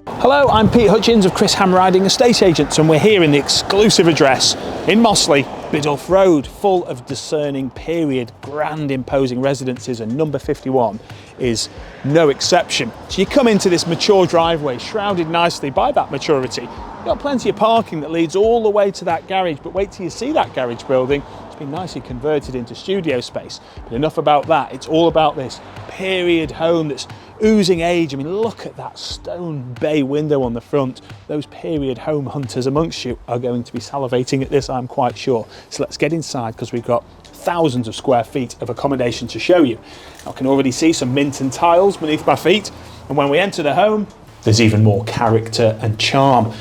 Hello, I'm Pete Hutchins of Chris Ham Riding Estate Agents, and we're here in the exclusive address in Mossley, Biddulph Road, full of discerning period, grand imposing residences, and number 51 is no exception. So you come into this mature driveway, shrouded nicely by that maturity. You've got plenty of parking that leads all the way to that garage, but wait till you see that garage building. It's been nicely converted into studio space. But enough about that, it's all about this period home that's oozing age. I mean, look at that stone bay window on the front. Those period home hunters amongst you are going to be salivating at this, I'm quite sure. So let's get inside, because we've got thousands of square feet of accommodation to show you. I can already see some mint and tiles beneath my feet, and when we enter the home, there's even more character and charm.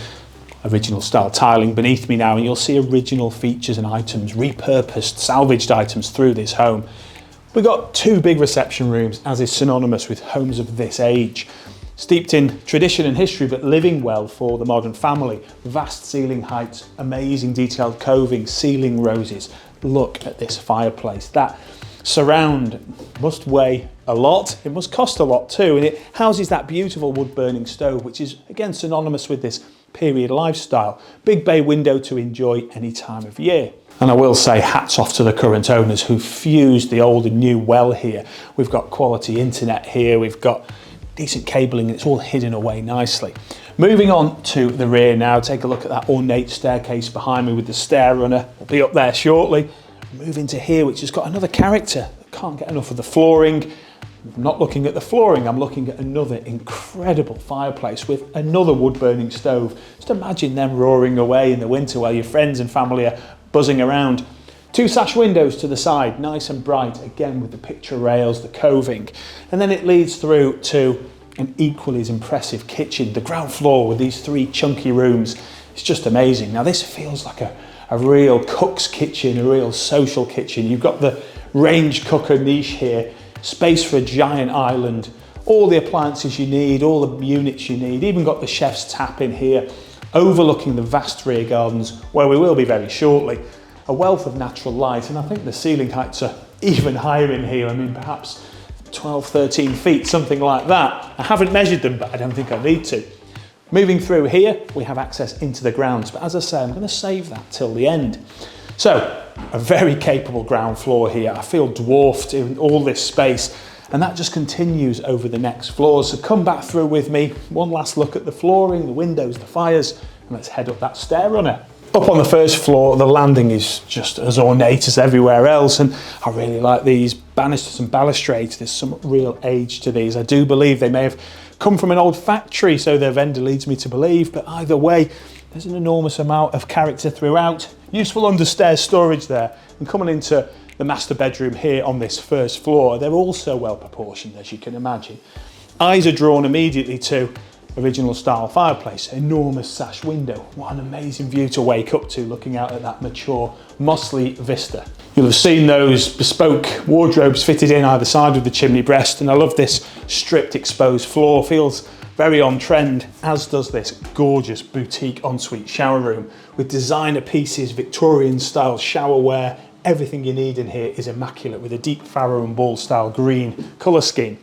Original style tiling beneath me now, and you'll see original features and items, repurposed, salvaged items through this home. We've got two big reception rooms, as is synonymous with homes of this age. Steeped in tradition and history, but living well for the modern family. Vast ceiling heights, amazing detailed coving, ceiling roses. Look at this fireplace. That surround must weigh a lot. It must cost a lot too, and it houses that beautiful wood burning stove, which is again synonymous with this period lifestyle. Big bay window to enjoy any time of year. And I will say hats off to the current owners who fused the old and new well here. We've got quality internet here, we've got decent cabling, and it's all hidden away nicely. Moving on to the rear now, take a look at that ornate staircase behind me with the stair runner. We'll be up there shortly. Move into here, which has got another character. Can't get enough of the flooring. I'm not looking at the flooring, I'm looking at another incredible fireplace with another wood burning stove. Just imagine them roaring away in the winter while your friends and family are buzzing around. Two sash windows to the side, nice and bright, again with the picture rails, the coving. And then it leads through to an equally as impressive kitchen. The ground floor with these three chunky rooms, it's just amazing. Now this feels like a real cook's kitchen, a real social kitchen. You've got the range cooker niche here, space for a giant island, all the appliances you need, all the units you need, even got the chef's tap in here, overlooking the vast rear gardens where we will be very shortly. A wealth of natural light, and I think the ceiling heights are even higher in here. I mean, perhaps 12, 13 feet, something like that. I haven't measured them, but I don't think I need to. Moving through here, we have access into the grounds, but as I say, I'm going to save that till the end. So, a very capable ground floor here. I feel dwarfed in all this space, and that just continues over the next floors. So come back through with me, one last look at the flooring, the windows, the fires, and let's head up that stair runner. Up on the first floor, the landing is just as ornate as everywhere else, and I really like these banisters and balustrades. There's some real age to these. I do believe they may have come from an old factory, so their vendor leads me to believe, but either way, there's an enormous amount of character throughout. Useful understairs storage there, and coming into the master bedroom here on this first floor, they're also well proportioned, as you can imagine. Eyes are drawn immediately to original style fireplace, enormous sash window. What an amazing view to wake up to looking out at that mature Mossley vista. You'll have seen those bespoke wardrobes fitted in either side of the chimney breast, and I love this stripped exposed floor. Feels very on trend, as does this gorgeous boutique ensuite shower room with designer pieces, Victorian style showerware. Everything you need in here is immaculate with a deep farrow and ball style green colour scheme.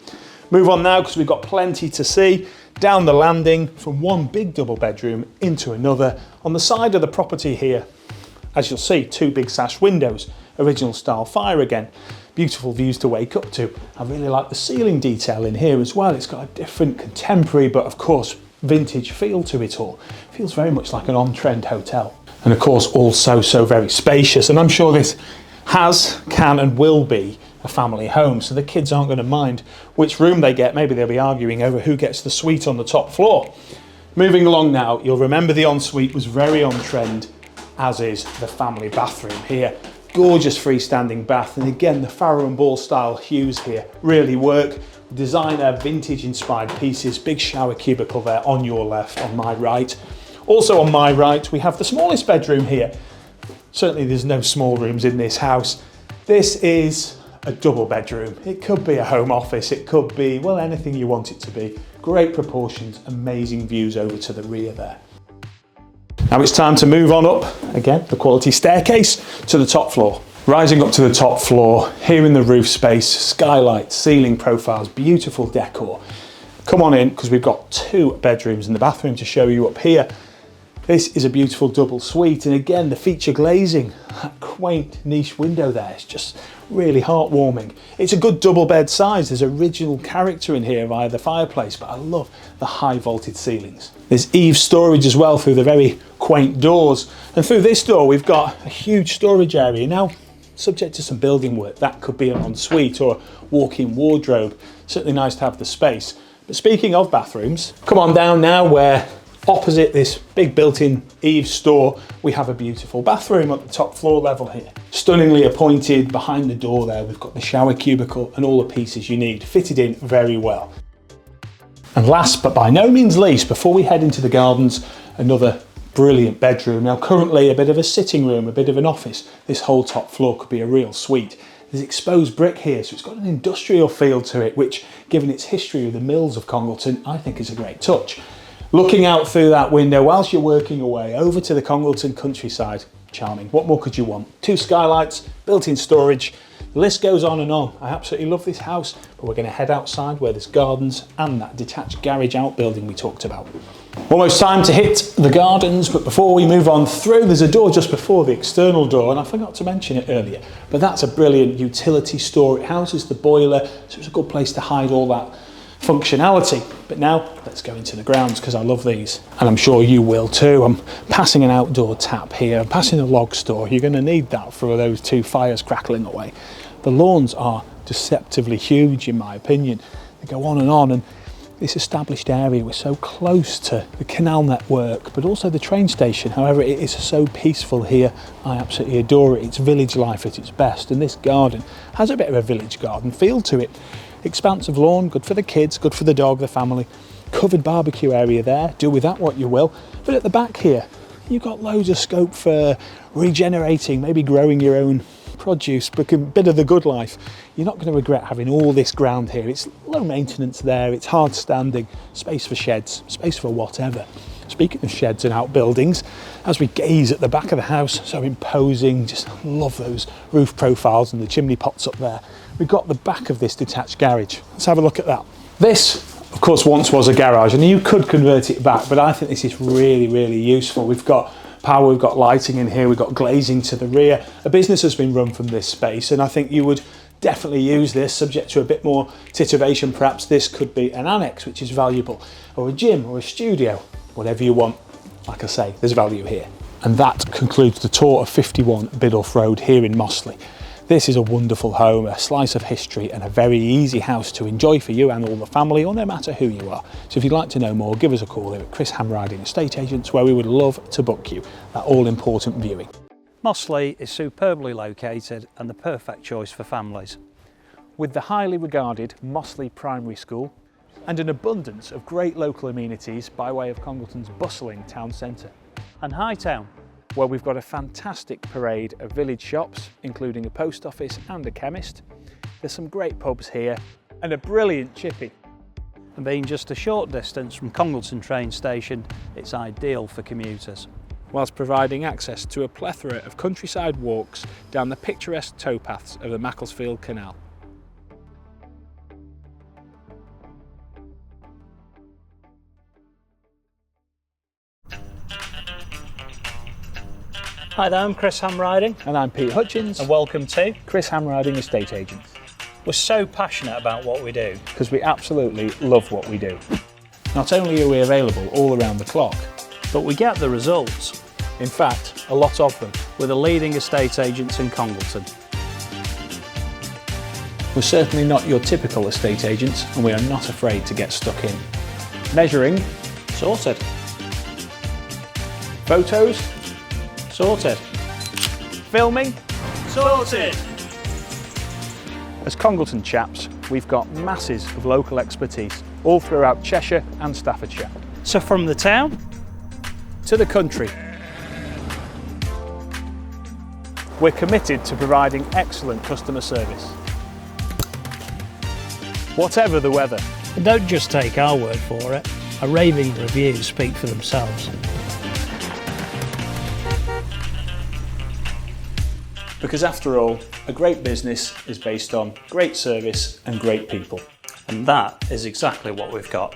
Move on now, because we've got plenty to see. Down the landing from one big double bedroom into another. On the side of the property here, as you'll see, two big sash windows, original style fire again. Beautiful views to wake up to. I really like the ceiling detail in here as well. It's got a different contemporary, but of course, vintage feel to it all. Feels very much like an on-trend hotel. And of course, also so very spacious. And I'm sure this can and will be a family home, so the kids aren't going to mind which room they get. Maybe they'll be arguing over who gets the suite on the top floor. Moving along now, you'll remember the ensuite was very on trend, as is the family bathroom here. Gorgeous freestanding bath, and again the farrow and ball style hues here really work. Designer vintage inspired pieces, big shower cubicle there on your left, on my right. Also on my right we have the smallest bedroom here. Certainly there's no small rooms in this house. This is a double bedroom. It could be a home office, it could be, well, anything you want it to be. Great proportions, amazing views over to the rear there. Now it's time to move on up, again, the quality staircase to the top floor. Rising up to the top floor, here in the roof space, skylights, ceiling profiles, beautiful decor. Come on in, because we've got 2 bedrooms in the bathroom to show you up here. This is a beautiful double suite, and again, the feature glazing, that quaint niche window there, is just really heartwarming. It's a good double bed size. There's original character in here via the fireplace, but I love the high vaulted ceilings. There's eave storage as well through the very quaint doors, and through this door we've got a huge storage area. Now, subject to some building work, that could be an ensuite or a walk-in wardrobe. Certainly nice to have the space. But speaking of bathrooms, come on down now, where opposite this big built-in eave store, we have a beautiful bathroom at the top floor level here. Stunningly appointed behind the door there, we've got the shower cubicle and all the pieces you need, fitted in very well. And last but by no means least, before we head into the gardens, another brilliant bedroom. Now currently a bit of a sitting room, a bit of an office. This whole top floor could be a real suite. There's exposed brick here, so it's got an industrial feel to it, which, given its history with the mills of Congleton, I think is a great touch. Looking out through that window whilst you're working away over to the Congleton countryside, charming. What more could you want? 2 skylights, built-in storage, the list goes on and on. I absolutely love this house, but we're going to head outside where there's gardens and that detached garage outbuilding we talked about. Almost time to hit the gardens, but before we move on through, there's a door just before the external door, and I forgot to mention it earlier, but that's a brilliant utility store. It houses the boiler, so it's a good place to hide all that functionality. But now let's go into the grounds, because I love these, and I'm sure you will too. I'm passing an outdoor tap here, I'm passing a log store. You're going to need that for those 2 fires crackling away. The lawns are deceptively huge in my opinion. They go on, and this established area, we're so close to the canal network, but also the train station. However, it is so peaceful here. I absolutely adore it. It's village life at its best, and this garden has a bit of a village garden feel to it. Expansive lawn, good for the kids, good for the dog, the family. Covered barbecue area there, do with that what you will. But at the back here, you've got loads of scope for regenerating, maybe growing your own produce, but a bit of the good life. You're not going to regret having all this ground here. It's low maintenance there, it's hard standing, space for sheds, space for whatever. Speaking of sheds and outbuildings, as we gaze at the back of the house, so imposing, just love those roof profiles and the chimney pots up there. We've got the back of this detached garage. Let's have a look at that. This, of course, once was a garage, and you could convert it back, but I think this is really, really useful. We've got power, we've got lighting in here, we've got glazing to the rear. A business has been run from this space, and I think you would definitely use this, subject to a bit more titivation. Perhaps this could be an annex, which is valuable, or a gym or a studio, whatever you want. Like I say, there's value here. And that concludes the tour of 51 Biddulph Road here in Mossley. This is a wonderful home, a slice of history, and a very easy house to enjoy for you and all the family, or no matter who you are. So if you'd like to know more, give us a call here at Chris Hamriding Estate Agents, where we would love to book you that all-important viewing. Mossley is superbly located and the perfect choice for families. With the highly regarded Mossley Primary School and an abundance of great local amenities by way of Congleton's bustling town centre. And Hightown, where we've got a fantastic parade of village shops, including a post office and a chemist. There's some great pubs here and a brilliant chippy. and being just a short distance from Congleton train station, it's ideal for commuters. Whilst providing access to a plethora of countryside walks down the picturesque towpaths of the Macclesfield Canal. Hi there, I'm Chris Hamriding. And I'm Pete Hutchins. And welcome to Chris Hamriding Estate Agents. We're so passionate about what we do. Because we absolutely love what we do. Not only are we available all around the clock, but we get the results. In fact, a lot of them. We're the leading estate agents in Congleton. We're certainly not your typical estate agents, and we are not afraid to get stuck in. Measuring, Sorted. photos, Sorted. filming. Sorted. As Congleton chaps, we've got masses of local expertise all throughout Cheshire and Staffordshire. So from the town To the country. We're committed to providing excellent customer service. Whatever the weather. And don't just take our word for it. A raving reviews speak for themselves. Because after all, a great business is based on great service and great people. And that is exactly what we've got.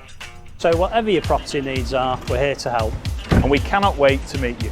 So whatever your property needs are, we're here to help. And we cannot wait to meet you.